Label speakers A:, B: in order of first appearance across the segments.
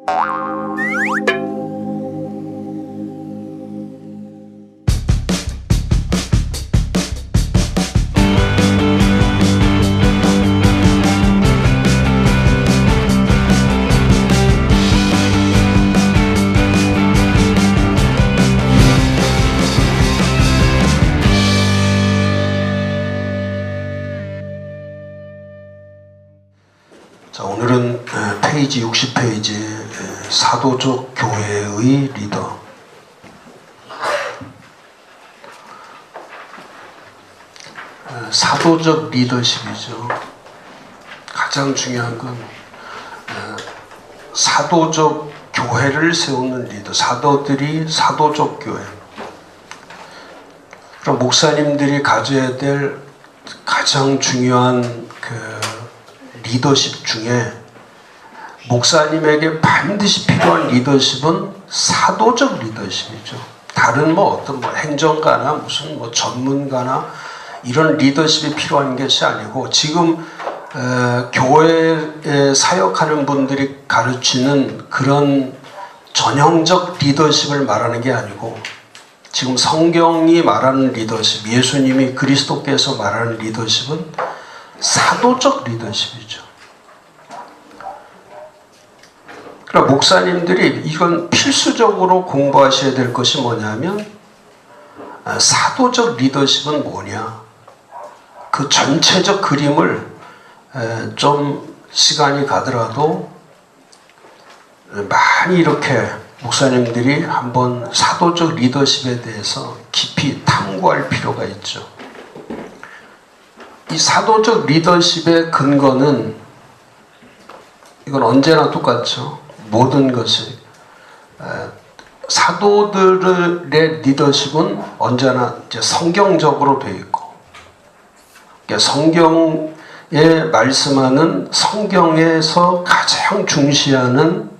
A: 자, 오늘은 페이지 60페이지 사도적 교회의 리더. 사도적 리더십이죠. 가장 중요한 건 사도적 교회를 세우는 리더. 사도들이 사도적 교회. 그럼 목사님들이 가져야 될 가장 중요한 리더십 중에 목사님에게 반드시 필요한 리더십은 사도적 리더십이죠. 다른 어떤 행정가나 무슨 전문가나 이런 리더십이 필요한 것이 아니고, 지금 교회에 사역하는 분들이 가르치는 그런 전형적 리더십을 말하는 게 아니고, 지금 성경이 말하는 리더십, 예수님이 그리스도께서 말하는 리더십은 사도적 리더십이죠. 그러니까 목사님들이 이건 필수적으로 공부하셔야 될 것이 뭐냐면, 사도적 리더십은 뭐냐, 그 전체적 그림을 좀 시간이 가더라도 많이 이렇게 목사님들이 한번 사도적 리더십에 대해서 깊이 탐구할 필요가 있죠. 이 사도적 리더십의 근거는 이건 언제나 똑같죠. 모든 것이 사도들의 리더십은 언제나 이제 성경적으로 되어 있고, 그러니까 성경에 말씀하는, 성경에서 가장 중시하는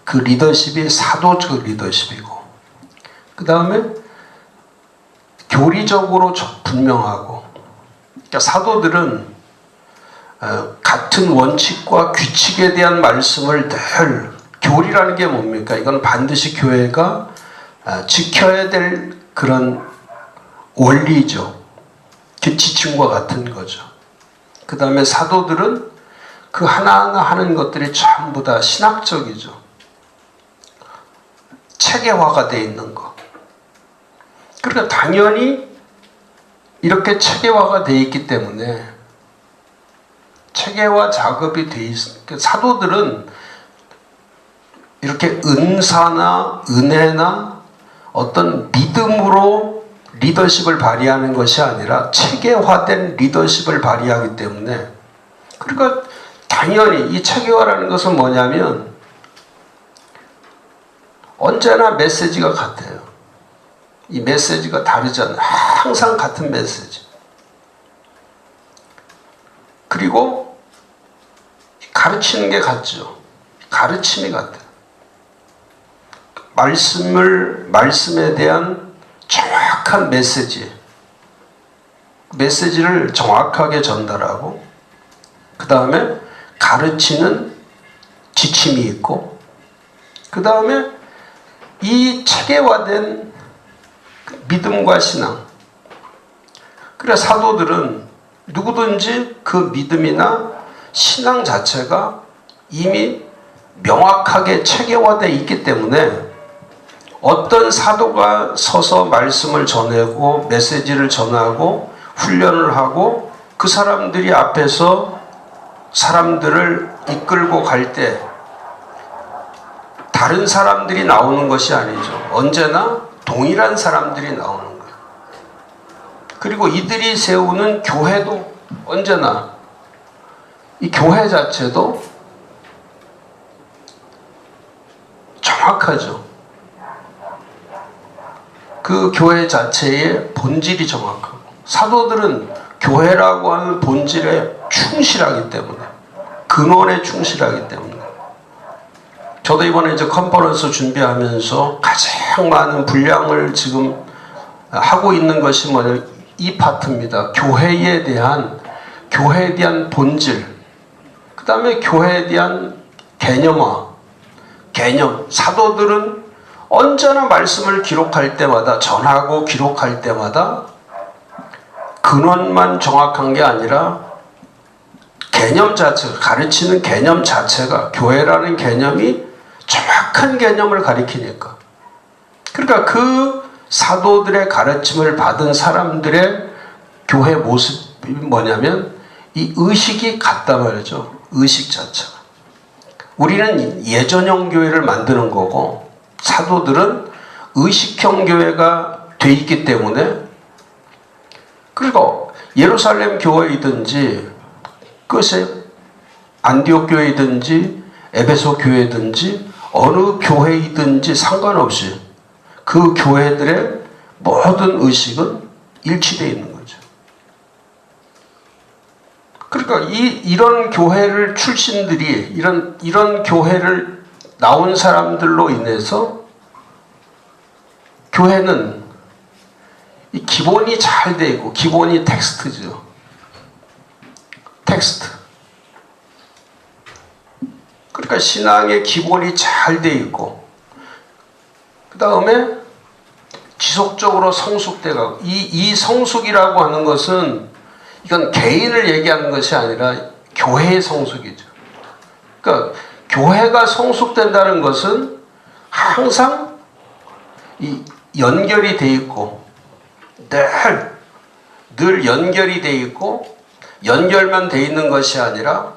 A: 그 리더십이 사도적 리더십이고, 그 다음에 교리적으로 분명하고, 그러니까 사도들은 같은 원칙과 규칙에 대한 말씀을 늘, 교리라는 게 뭡니까? 이건 반드시 교회가 지켜야 될 그런 원리죠. 그 지침과 같은 거죠. 그 다음에 사도들은 그 하나하나 하는 것들이 전부 다 신학적이죠. 체계화가 되어 있는 것. 그러니까 당연히 이렇게 체계화가 되어 있기 때문에, 체계화 작업이 되어 있으니까 사도들은 이렇게 은사나 은혜나 어떤 믿음으로 리더십을 발휘하는 것이 아니라 체계화된 리더십을 발휘하기 때문에, 그러니까 당연히 이 체계화라는 것은 뭐냐면 언제나 메시지가 같아요. 이 메시지가 다르지 않아요. 항상 같은 메시지. 그리고 가르치는 게 같죠. 가르침이 같아요. 말씀에 대한 정확한 메시지를 정확하게 전달하고, 그 다음에 가르치는 지침이 있고, 그 다음에 이 체계화된 믿음과 신앙. 그래서 사도들은 누구든지 그 믿음이나 신앙 자체가 이미 명확하게 체계화되어 있기 때문에, 어떤 사도가 서서 말씀을 전하고 메시지를 전하고 훈련을 하고 그 사람들이 앞에서 사람들을 이끌고 갈 때 다른 사람들이 나오는 것이 아니죠. 언제나 동일한 사람들이 나오는 거예요. 그리고 이들이 세우는 교회도 언제나, 이 교회 자체도 정확하죠. 그 교회 자체의 본질이 정확하고, 사도들은 교회라고 하는 본질에 충실하기 때문에, 근원에 충실하기 때문에. 저도 이번에 이제 컨퍼런스 준비하면서 가장 많은 분량을 지금 하고 있는 것이 뭐냐면 이 파트입니다. 교회에 대한 본질, 그 다음에 교회에 대한 개념화, 개념, 사도들은 언제나 말씀을 기록할 때마다, 전하고 기록할 때마다 근원만 정확한 게 아니라 개념 자체가, 가르치는 개념 자체가, 교회라는 개념이 정확한 개념을 가리키니까. 그러니까 그 사도들의 가르침을 받은 사람들의 교회 모습이 뭐냐면 이 의식이 같단 말이죠. 의식 자체가. 우리는 예전형 교회를 만드는 거고 사도들은 의식형 교회가 돼 있기 때문에, 그리고 예루살렘 교회이든지 그것이 안디옥 교회이든지 에베소 교회든지 어느 교회이든지 상관없이 그 교회들의 모든 의식은 일치되어 있는 거죠. 그러니까 이런 교회를 출신들이 이런 교회를 나온 사람들로 인해서 교회는 이 기본이 잘 돼 있고, 기본이 텍스트죠. 텍스트. 그러니까 신앙의 기본이 잘 돼 있고, 그 다음에 지속적으로 성숙돼 가고, 이 성숙이라고 하는 것은 이건 개인을 얘기하는 것이 아니라 교회의 성숙이죠. 그러니까 교회가 성숙된다는 것은 항상 이 연결이 돼 있고, 늘 연결이 돼 있고, 연결만 돼 있는 것이 아니라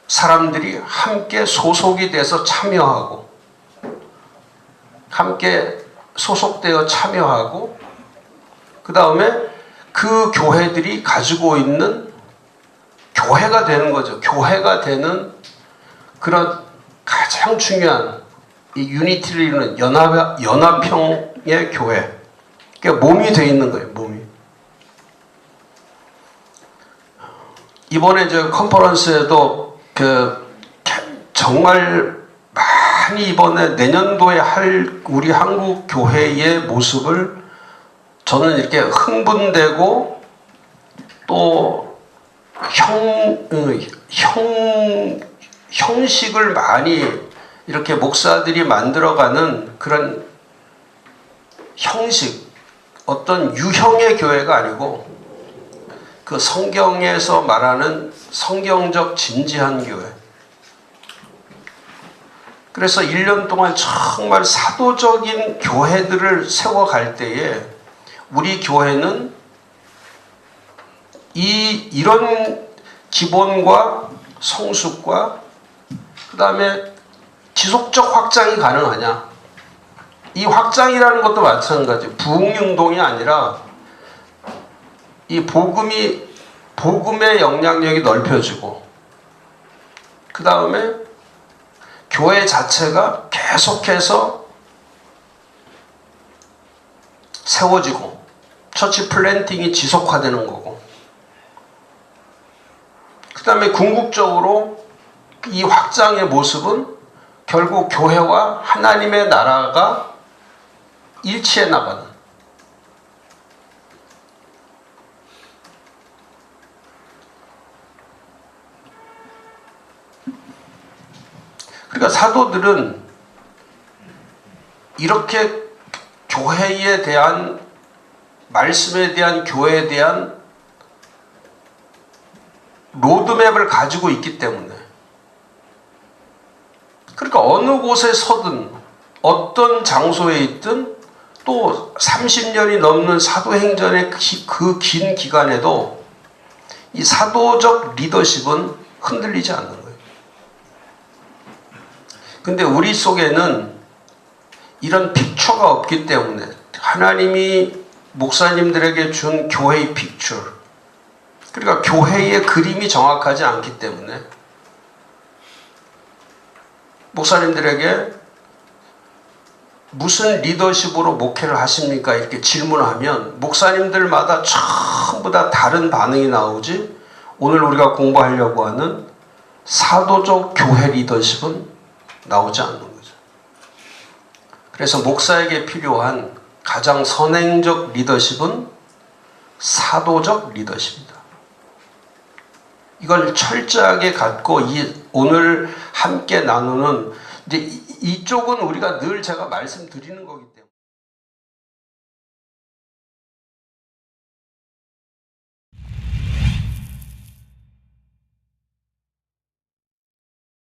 A: 사람들이 함께 소속이 돼서 참여하고, 함께 소속되어 참여하고, 그 다음에 그 교회들이 가지고 있는 교회가 되는 거죠. 교회가 되는 그런 가장 중요한 이 유니티를 이루는 연합형의 교회. 그러니까 몸이 돼 있는 거예요. 몸이. 이번에 저 컨퍼런스에도 정말 많이 이번에 내년도에 할 우리 한국 교회의 모습을 저는 이렇게 흥분되고 또 형식을 많이 이렇게 목사들이 만들어가는 그런 형식, 어떤 유형의 교회가 아니고 그 성경에서 말하는 성경적 진지한 교회. 그래서 1년 동안 정말 사도적인 교회들을 세워갈 때에 우리 교회는 이런 기본과 성숙과 그 다음에 지속적 확장이 가능하냐. 이 확장이라는 것도 마찬가지. 부흥운동이 아니라 이 복음의 영향력이 넓혀지고, 그 다음에 교회 자체가 계속해서 세워지고, 처치 플랜팅이 지속화되는 거고, 그 다음에 궁극적으로 이 확장의 모습은 결국 교회와 하나님의 나라가 일치해 나가는, 그러니까 사도들은 이렇게 교회에 대한, 말씀에 대한, 교회에 대한 로드맵을 가지고 있기 때문에, 그러니까 어느 곳에 서든 어떤 장소에 있든 또 30년이 넘는 사도행전의 그 긴 기간에도 이 사도적 리더십은 흔들리지 않는 거예요. 근데 우리 속에는 이런 픽처가 없기 때문에, 하나님이 목사님들에게 준 교회의 픽처, 그러니까 교회의 그림이 정확하지 않기 때문에 목사님들에게 무슨 리더십으로 목회를 하십니까? 이렇게 질문하면 목사님들마다 전부 다 다른 반응이 나오지, 오늘 우리가 공부하려고 하는 사도적 교회 리더십은 나오지 않는 거죠. 그래서 목사에게 필요한 가장 선행적 리더십은 사도적 리더십이다. 이걸 철저하게 갖고 오늘 함께 나누는 이제 이쪽은 우리가 늘 제가 말씀드리는 거기 때문에.